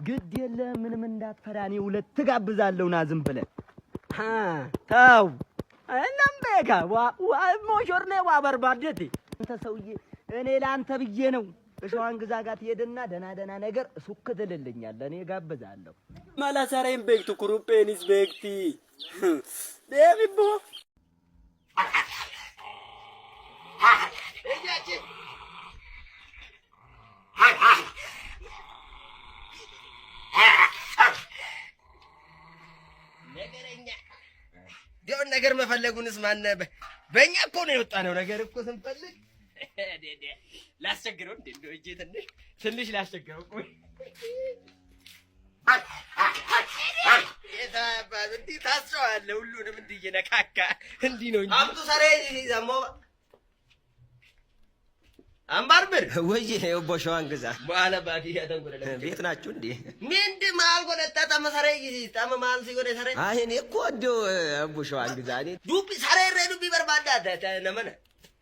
ግድ የለም ምንም እንዳትፈራ እኔ ሁለት ትጋብዛለሁ ና ዝም ብለህ ተው እናም በጋ ሞሾር ነው ዋበርባደቴ አንተ ሰውዬ እኔ ላንተ ብዬ ነው እሸዋን ግዛ ጋር ትሄድና ደና ነገር ሱክ ትልልኛለህ እኔ ጋብዛለሁ ማላሳራይም በግቱ ኩሩፔኒስ በግቲ ደብቦ እያቼ ነገረኛ ዲዮን ነገር መፈለጉንስ ማን በእኛ እኮ ነው የወጣነው ነገር እኮ ስንፈልግ ላስቸግረው እንዴ እጄ ትንሽ ላስቸግረው ቆይ የታባዝ እንዴ ታስጨዋለ ሁሉንም እንዴ እየነካካ እንዴ ነው እንጂ አምጡ ሰሬ ዘሞ አምባርብር ወይ የቦሻዋን ግዛ በኋላ ባዲ ያደንጎለ ቤት ናችሁ እንዴ ምንድ ማልጎለጣ ተመሰረ ተመማል ሲጎደ ሰሬ አይ እኔ እኮ እንደው ቦሻዋን ግዛ እኔ ዱብ ሰሬ ዱብ በርባዳ ተነመነ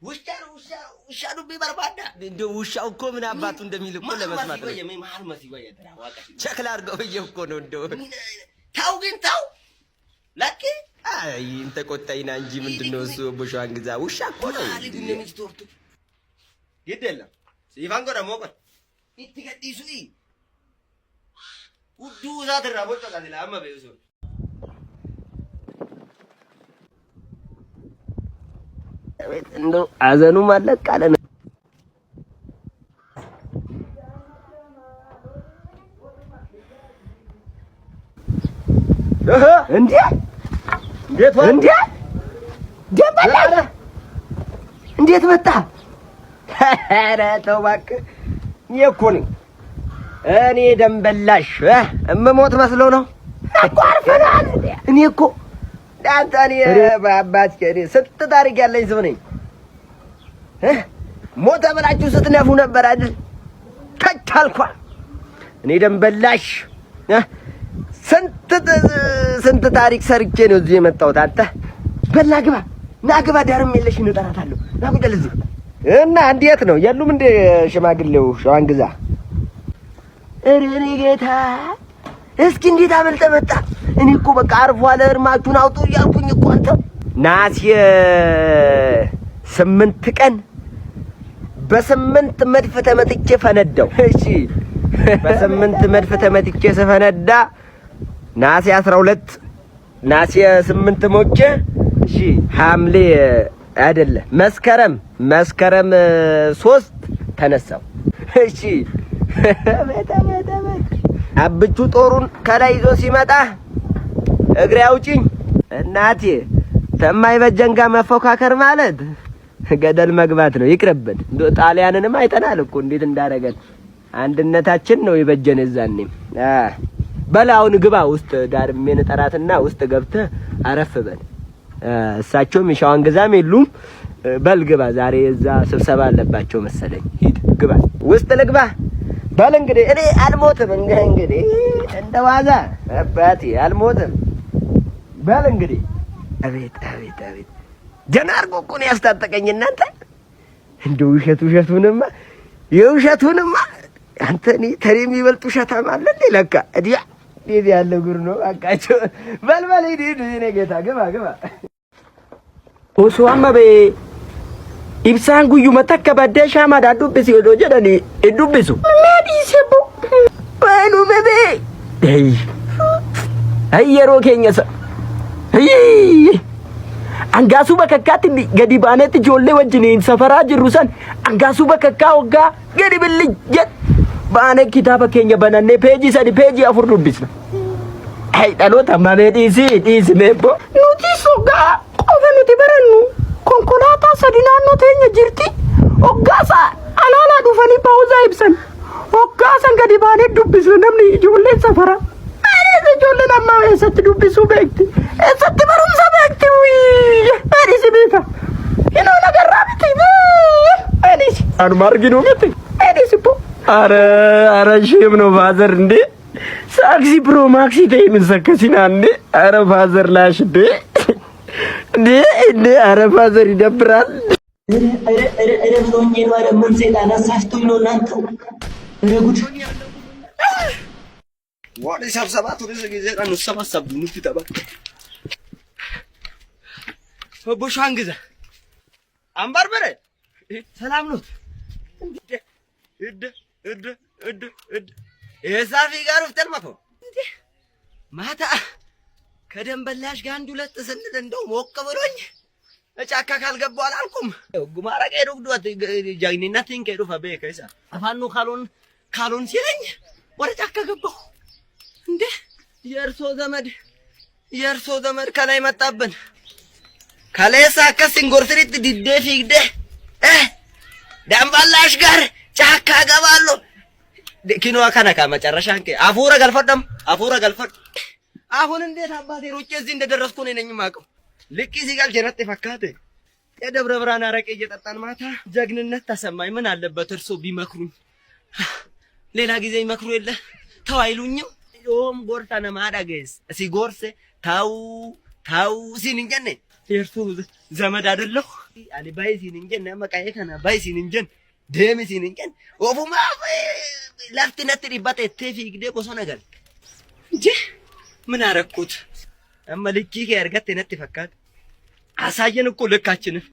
ውሻ ዱብ በርባዳ እንደው ውሻው እኮ ምን አባቱ እንደሚል እኮ ለመስማት ነው የማል መስይው ያደራዋቀ ቸክላ አርገው በየኮ ነው እንደው ታው ግን ታው ለኪ አይ እንተ ቆጣይና እንጂ ምንድነው እሱ ቦሻዋን ግዛ ውሻ እኮ ነው يدلنا سيفان كنا موكل يتكدي سوي ودو ذات الرابط كذا لا أما بيوسون إنه أذنو مالك كلنا إندي إندي جبلة إندي تبتة ኧረ ተው እባክህ የኮኒ እኔ ደምበላሽ እምሞት መስሎ ነው እኮ አርፈናል እኔ እኮ ዳንታኒ ባባት ከኔ ስትታርግ ያለኝ ሰው ነኝ ሞተ ብላችሁ ስትነፉ ነበር አይደል ተቻልኳ እኔ ደምበላሽ ስንት ታሪክ ሰርቼ ነው እዚህ የመጣሁት አንተ በላ ግባ ና ግባ ዳርም የለሽ እንጠራታለሁ ና ቁጭ ለዚህ እና እንዴት ነው የሉም እንደ ሽማግሌው ሸዋን ግዛ እኔ ጌታ እስኪ እንዴት አመልጠ መጣ እኔ እኮ በቃ አርፏል እርማችሁን አውጡ እያልኩኝ እኮ አንተ ናስ 8 ቀን በ8 መድፍ ተመትቼ ፈነዳው እሺ በ8 መድፍ ተመትቼ ስፈነዳ ናስ 12 ናስ 8 ሞቼ እሺ ሐምሌ አይደለ መስከረም 3 ተነሳው እሺ አብቹ ጦሩን ከላይ ይዞ ሲመጣ እግሬ አውጪኝ እናቴ ተማይበጀን ጋር መፎካከር ማለት ገደል መግባት ነው ይቅርብን ጣሊያንንም አይተናል እኮ እንዴት እንዳረገን አንድነታችን ነው ይበጀን እዛኔም በላውን ግባ ውስጥ ዳርሜን ጠራትና ውስጥ ገብተህ አረፍ በል እሳቸውም ሸዋን ግዛም የሉም በልግባ ዛሬ እዛ ስብሰባ አለባቸው መሰለኝ ሂድ ግባ ውስጥ ልግባ በል እንግዲህ እኔ አልሞትም እንግዲህ እንደዋዛ አባቴ አልሞትም በል እንግዲህ አቤት ጀናርጎ እኮ ነው ያስታጠቀኝ እናንተ እንደው የውሸቱንማ አንተ እኔ ተሪም ይበልጡ ሸታም አለ እንዴ ለካ እዲያ ዲዲ ያለ ጉር ነው አቃቸው በልበል ሂድ እኔ ጌታ ግባ ኦሶ አማበ ኢብሳን ጉዩ መተከ በደሻ ማዳዱ ቢሲ ወዶ ጀዳኒ እዱብሱ ሜዲሲቡ ባሉ በቤ አየሮ ኬኛሳ አንጋሱ በከካት ገዲ ባነት ጆሌ ወጅኔን ሰፈራ ጅሩሰን አንጋሱ በከካ ወጋ ገዲ ብልጅ ባነ ኪታበ ኬኛ በነኔ ፔጂ ሰዲ ፔጂ አፉር ዱብስና አይ ዳሎታ ማሜዲሲ ዲስ ሜቦ ኑቲ ሶጋ ቆፈኑቲ በረኑ ኮንኮላታ ሰዲናኖ ተኛ ጅርቲ ኦጋሳ አላላ ዱፈኒ ፓውዛ ይብሰን ኦጋሰን ገዲ ባነ ዱብሱ ነምኒ ጆሌ ሰፈራ አረ ጆሌ ነማ የሰት ዱብሱ በክቲ እሰት በሩም ሰበክቲ አሪስ ቤታ ይኖ ነገር ራብቲ አሪስ አንማርጊ ነው ምት አሪስ ፖ አረ ሼም ነው ፋዘር እንዴ ሳክሲ ፕሮ ማክሲ ተይ ምን ሰከሲና እንዴ አረ ፋዘር ላሽ እንዴ አረ ፋዘር ይደብራል አረ ብሎኝ ነው አረ ምን ሰይጣን አሳስቶኝ ነው እናንተ አረ ጉድ ወደ ሰብሰባት ወደ ጊዜ ቀን ሰበሰብ ኑት ተባክ ቡሻን ግዛ አምባር በረ ሰላም ነው እድ የሳፊ ጋር ፍተልማቶ ማታ ከደንበላሽ ጋር አንድ ሁለት ስንል እንደው ሞቅ ብሎኝ ጫካ ካልገባው አላልኩም ጉማራ ቀይዶ ዱት ጃግኒና ቲንክ ሄዱ ፈበከሳ አፋኑ ካሎን ሲለኝ ወደ ጫካ ገባሁ እንዴ የእርሶ ዘመድ ከላይ መጣብን ከሌሳ ከሲንጎርትሪት ዲዴ ፊግደ ደንበላሽ ጋር ጫካ ገባለሁ ኪኖ አካናካ መጨረሻን አፉራ ገልፈድ አሁን እንዴት አባቴ ሮጬ እዚህ እንደደረስኩ ነኝ የማውቀው ልቂ ሲጋል ጀነጥ ፈካተ የደብረ ብርሃን አረቄ እየጠጣን ማታ ጀግንነት ተሰማኝ ምን አለበት እርሶ ቢመክሩኝ ሌላ ጊዜ ይመክሩ የለ ተው አይሉኝም ዮም ጎርታነ ማዳገስ ሲጎርስ ታው ሲንጀነ የእርሶ ዘመድ አይደለሁ አሊ ባይ ሲንጀነ መቃዬ ከና ባይ ሲንጀን ደም ሲንጀን ወፉማ ለፍትነት ሪባተ ተፊግደ ቦሶ ነገር እንጂ ምን አረኩት አመልኪ ከርገት ነጥ ፈካት አሳየን እኮ ልካችንን